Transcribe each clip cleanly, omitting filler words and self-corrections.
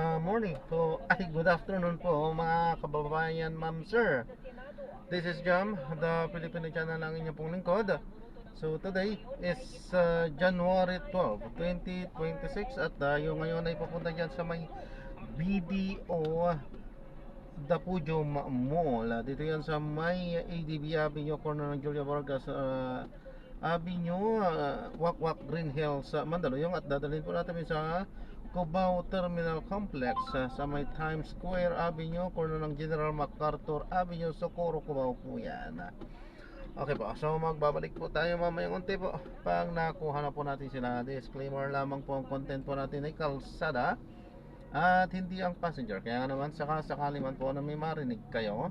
Morning po, good afternoon po mga kababayan, ma'am, sir. This is Jam, the Filipino channel ng inyong pong lingkod. So today is January 12, 2026 at yung ngayon ay pupunta dyan sa may BDO Dapujo Mall. Dito yan sa may ADB Avenue, corner ng Julia Vargas Avenue, Wakwak Green Hills, Mandaluyong, at dadalhin po natin sa Cubao Terminal Complex sa may Times Square Avenue, corner ng General MacArthur Avenue, Socorro, Cubao po yan. Okay po, so magbabalik po tayo mamayang unti po pag nakuha na po natin sila. Disclaimer lamang po, ang content po natin ay kalsada at hindi ang passenger. Kaya naman sakali man po na may marinig kayo,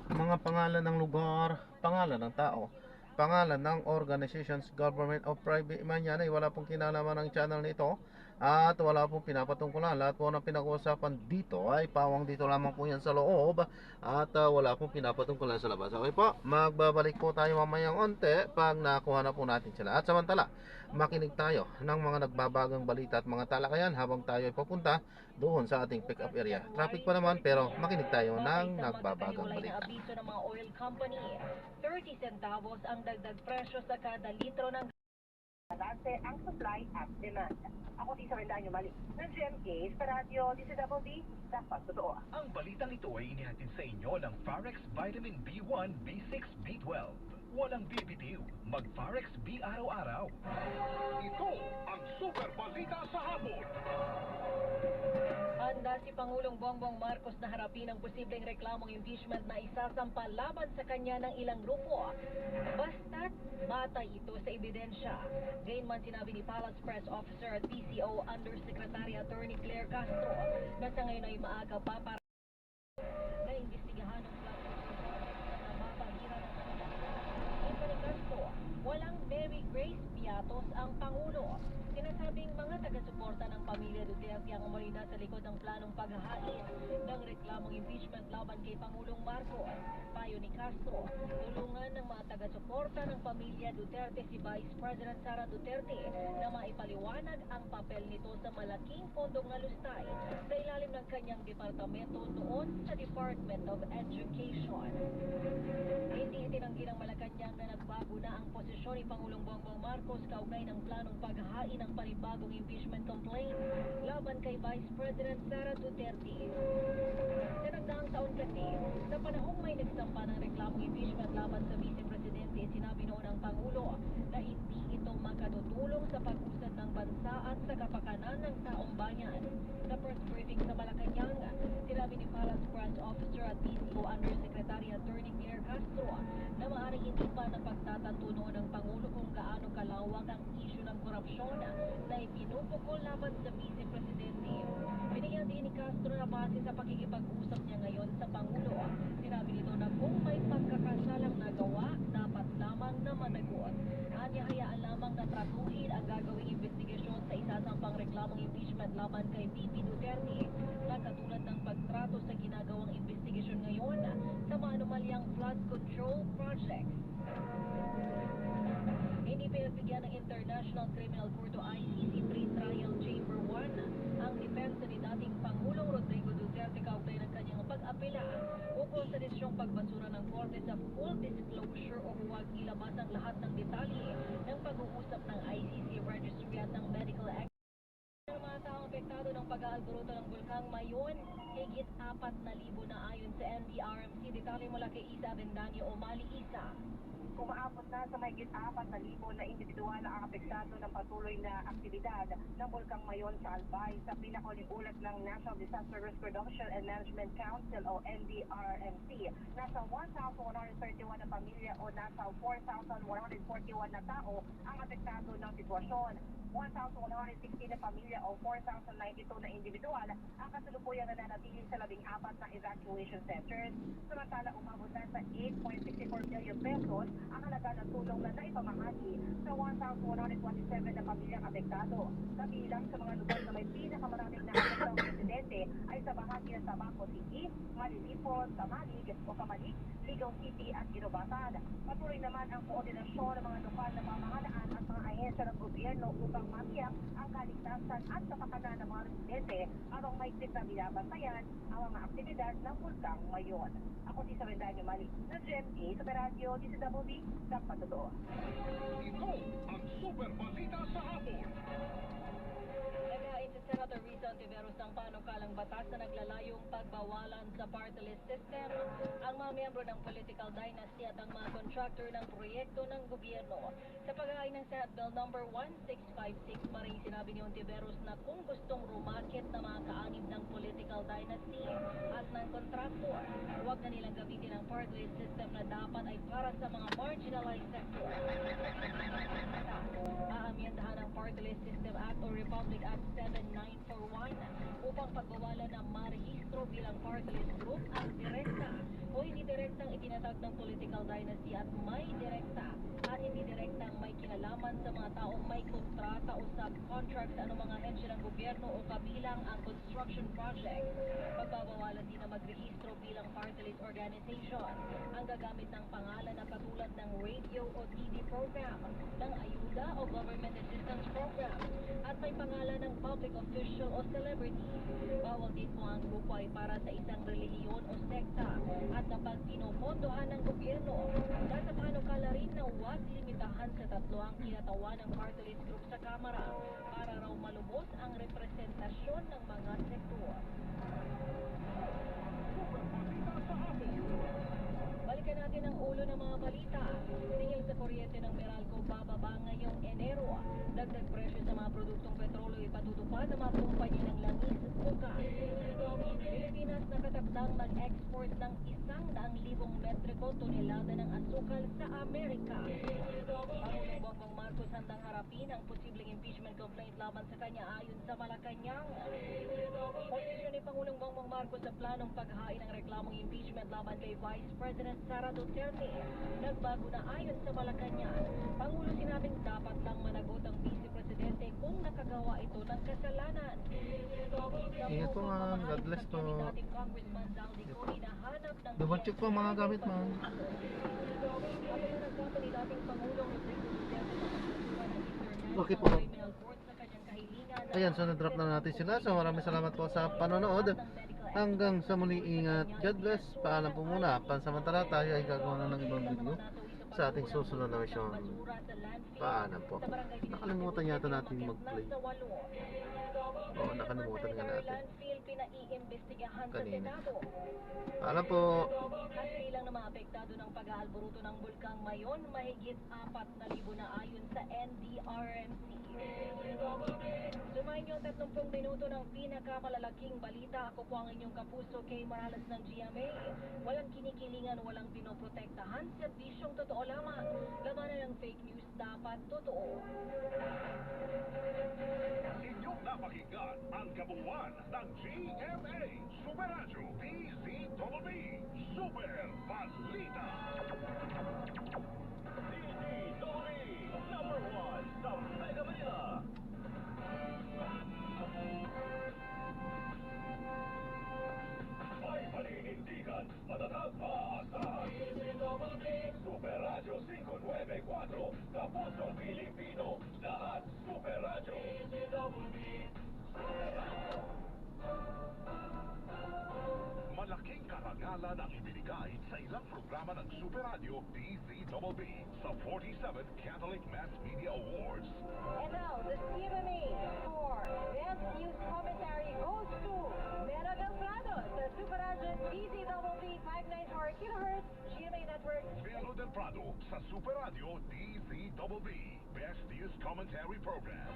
mga pangalan ng lugar, pangalan ng tao, pangalan ng organizations, government o private man yan, ay wala pong kinalaman ng channel nito at wala pong pinapatungkulan. Lahat po ng pinag-uusapan dito ay pawang dito lamang po yan sa loob at wala pong pinapatungkulan sa labas. Okay po, magbabalik po tayo mamayang onte pag nakuha na po natin sila. At samantala, makinig tayo ng mga nagbabagang balita at mga talakayan habang tayo ay papunta doon sa ating pick-up area. Traffic pa naman pero makinig tayo ng nagbabagang balita. Abiso ng mga oil company, 30 centavos ang dagdag presyo sa kada litro ng balance ang supply at demand. Ako si Sarandanyo Mali ng GMA sa radyo DCWD, dapat totoo. Ang balitang ito ay inihatid sa inyo ng Farex Vitamin B1, B6, B12. Walang bibitiw, mag-Farex B araw-araw. Ito ang Super Balita sa Hapon. Handa si Pangulong Bongbong Marcos na harapin ang posibleng reklamong impeachment na isasampa laban sa kanya ng ilang grupo. Basta't batay ito sa ebidensya. Gayunman sinabi ni Palace Press Officer at PCO Undersecretary Attorney Claire Castro na sa ngayon ay maaga pa para naimbestigahan ng walang Mary Grace Piatos ang Pangulo. Sinasabing mga taga-suporta ng pamilya Duterte ang umuli na sa likod ng planong paghahain ng reklamong impeachment laban kay Pangulong Marcos. Payo ni Castro, tulungan ng mga taga-suporta ng pamilya Duterte si Vice President Sara Duterte na maipaliwanag ang papel nito sa malaking pondong nalustay sa ilalim ng kanyang departamento noon sa Department of Education. Hindi itinanggi ng Malacanang na nagbago na ang posisyon ni Pangulong Bongbong Marcos kaugnay ng planong paghahain ng panibagong impeachment complaint laban kay Vice President Sara Duterte. Sa nagdaang taon kasi, sa panahong may nagsampa ng reklamong impeachment laban sa Vice Presidente, sinabi noon ng Pangulo na hindi ito makatutulong sa pag-usad ng bansa at sa kapakanan ng taong bayan. Sa first briefing sa Malacanang, sinabi ni Palace Press Officer at PCO Undersecretary Attorney Claire Castro na maaaring hindi pa napagtatanto noon ng Pangulo kung gaano kalawak ang issue ng korupsyon na ipinupukol laban sa Vice Presidente. Binigyan din ni Castro na base sa pakikipag-usap niya ngayon sa Pangulo. Sinabi nito na kung may pagkakasalang nagawa, dapat lamang na managot. Anya hayaan lamang na tratuhin ang gagawing investigasyon sa isasampang reklamong impeachment laban kay VP Duterte na katulad ng pagtrato sa ginagawang investigasyon ngayon sa maanumalyang flood control project. Hindi pinagbigyan ng International Criminal Court o ICC Pre-Trial Chamber 1 ang depensa ni dating Pangulong Rodrigo Duterte kaugnay ng kanyang pag-apela ukol sa desisyong pagbasura ng korte sa full disclosure o huwag ilabas ang lahat ng detalye ng pag-uusap ng ICC Registry at ng Medical Act. Ang mga taong apektado ng pag-aalboroto ng bulkang Mayon, higit 4,000 na ayon sa NDRMC. Detalye mula kay Isa Avendaño o Mali Isa. Umaabot na sa mahigit 4,000 na individual ang apektado ng patuloy na aktibidad ng Bulkang Mayon sa Albay sa pinakahuling ulat ng National Disaster Risk Reduction and Management Council o NDRMC. Nasa 1,131 na pamilya o nasa 4,141 na tao ang apektado ng sitwasyon. 1,160 na pamilya o 4,092 na individual ang kasalukuyang nananatili sa 14 na evacuation centers. Samantala, umabot na sa 8.64 billion pesos ang halaga ng tulong na naipamahagi sa 1,127 na pamilyang apektado. Kabilang sa mga lugar na may pinakamaraming naapektang residente ay sa bahagi ng Tabaco City, Malilipon, Tamalig o Kamalig, Ligaw City at Ginobatan. Patuloy naman ang koordinasyon ng mga lokal na pamahalaan at mga ahensya ng gobyerno upang matiyak ang kaligtasan at kapakanan ng mga residente habang may na binabantayan ang mga aktibidad ng Bulkang Mayon. Ako si Sarendani Mali ng GMA sa Radyo DCWB sa Patotoo. Ito ang Super Balita sa Hapon. Naghain si Senator Risa Ontiveros ng panukalang batas na naglalayong pagbawalan sa party list system ang mga miyembro ng political dynasty at ang mga contractor ng proyekto ng gobyerno. Sa paghain ng Senate Bill No. 1656, maring sinabi ni Ontiveros na kung gustong rumakit na mga kaanib ng political dynasty at ng kontraktor, huwag na nilang gamitin ang party list system na dapat ay para sa mga marginalized sector. Aamyendahan ang Party List System Act o Republic Act 7941 upang pagbawalan ng marehistro bilang party list group ang direkta o hindi direktang itinatag ng political dynasty at may direkta at hindi direktang may kinalaman sa mga taong may kontrata o subcontract sa anumang ahensya ng gobyerno o kabilang ang construction project. Pagbabawalan din na magrehistro bilang party list organization ang gagamit ng pangalan na katulad ng radio o TV program, ng ayuda o government assistance program, at may pangalan ng public official o celebrity. Bawal din kung ang grupo ay para sa isang relihiyon o sekta at kapag pinopondohan ng gobyerno. Nasa panukala rin na huwag limitahan sa 3 ang kinatawan ng party list group sa Kamara para raw malubos ang representasyon ng mga sektor. Super Balita sa Hapon. Balikan natin ang ulo ng mga balita. Tingil sa kuryente ng Meralco bababa ngayong Enero. Dagdag presyo sa mga produktong petrolyo ipatutupad ng mga kumpanya ng langis bukas. Pilipinas nakatakdang mag-export ng 100,000 metriko tonelada ng asukal sa Amerika. Pangulong Bongbong Marcos handang harapin ang posibleng impeachment complaint laban sa kanya ayon sa Malacanang. Posisyon ni Pangulong Bongbong Marcos sa planong paghain ng reklamong impeachment laban kay Vice President Sara Duterte. Nagbago na ayon sa Malacanang. Pangulo sinabing dapat lang managot ang Vice Presidente kung nakagawa ito ng kasalanan. Ingat po, ma'am. God bless po. Dating Congressman Zaldi ko hinahanap ng Double check po mga gamit, ma'am. Ako na nagkato ni dating Pangulong Rodrigo Duterte sa pagkasuhan ng International Okay po. Criminal Court sa kanyang kahilingan na Ayan, so na-drop na natin sila. So maraming salamat po sa panonood. Hanggang sa muli, ingat. God bless. Paalam po muna. Pansamantala tayo ay gagawa na ng ibang video sa ating susunod na mission. Paalam po. Nakalimutan yata natin mag-play. Oo, nakalimutan nga natin. Kanina. Paalam po. At bilang na mga apektado ng pag-aalboruto ng Bulkang Mayon, mahigit 4,000 na ayon sa NDRMC. Sumayin niyo 30 minuto ng pinakamalalaking balita. Ako po ang inyong kapuso, Kay Morales ng GMA. Walang kinikilingan, walang pinoprotektahan. Serbisyong totoo lamang. Labanan ng fake news dapat totoo. Inyong napakinggan ang kabuuan ng GMA Super Radio DZWB Super Balita. DZWB number 1 sa Mega Manila. May paninindigan, matatag maaasahan. Super Radio 594, Kapusong Pilipino, lahat Super Radio. Malaking karangalan ang ibinigay sa ilang programa ng Super Radio DZWB sa 47th Catholic Mass Media Awards. And now, the CMA for Best News Commentary goes to Mera Del Prado sa Super Radio DZWB 594 kHz GMA Network. Velo del Prado sa Super Radio DZWB Best News Commentary Program.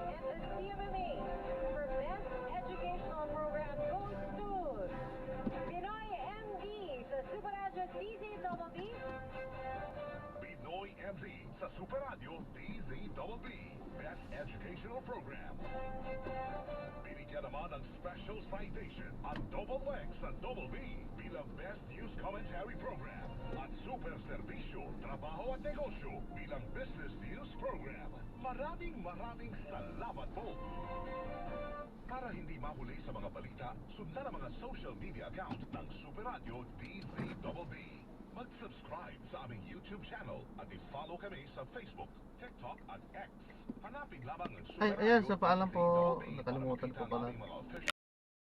And the CMMA for Best Educational Program goes to Pinoy MD sa Super Radio DZWB. Pinoy MZ sa Super Radio DZWB Best Educational Program. Binigyan naman ng special citation ang Double X sa Double B bilang Best News Commentary Program at Super Servisyo, Trabaho at Negosyo bilang Business News Program. Maraming salamat po. Para huli sa mga balita, sundan ang mga social media account ng Super Radio DZBB. Mag-subscribe sa aming YouTube channel at i-follow kami sa Facebook, TikTok at X. Hanapin lamang ang Super Ay, ayan, Radio sa paalam po, DZBB nakalimutan para ko makita pala. ang aming mga official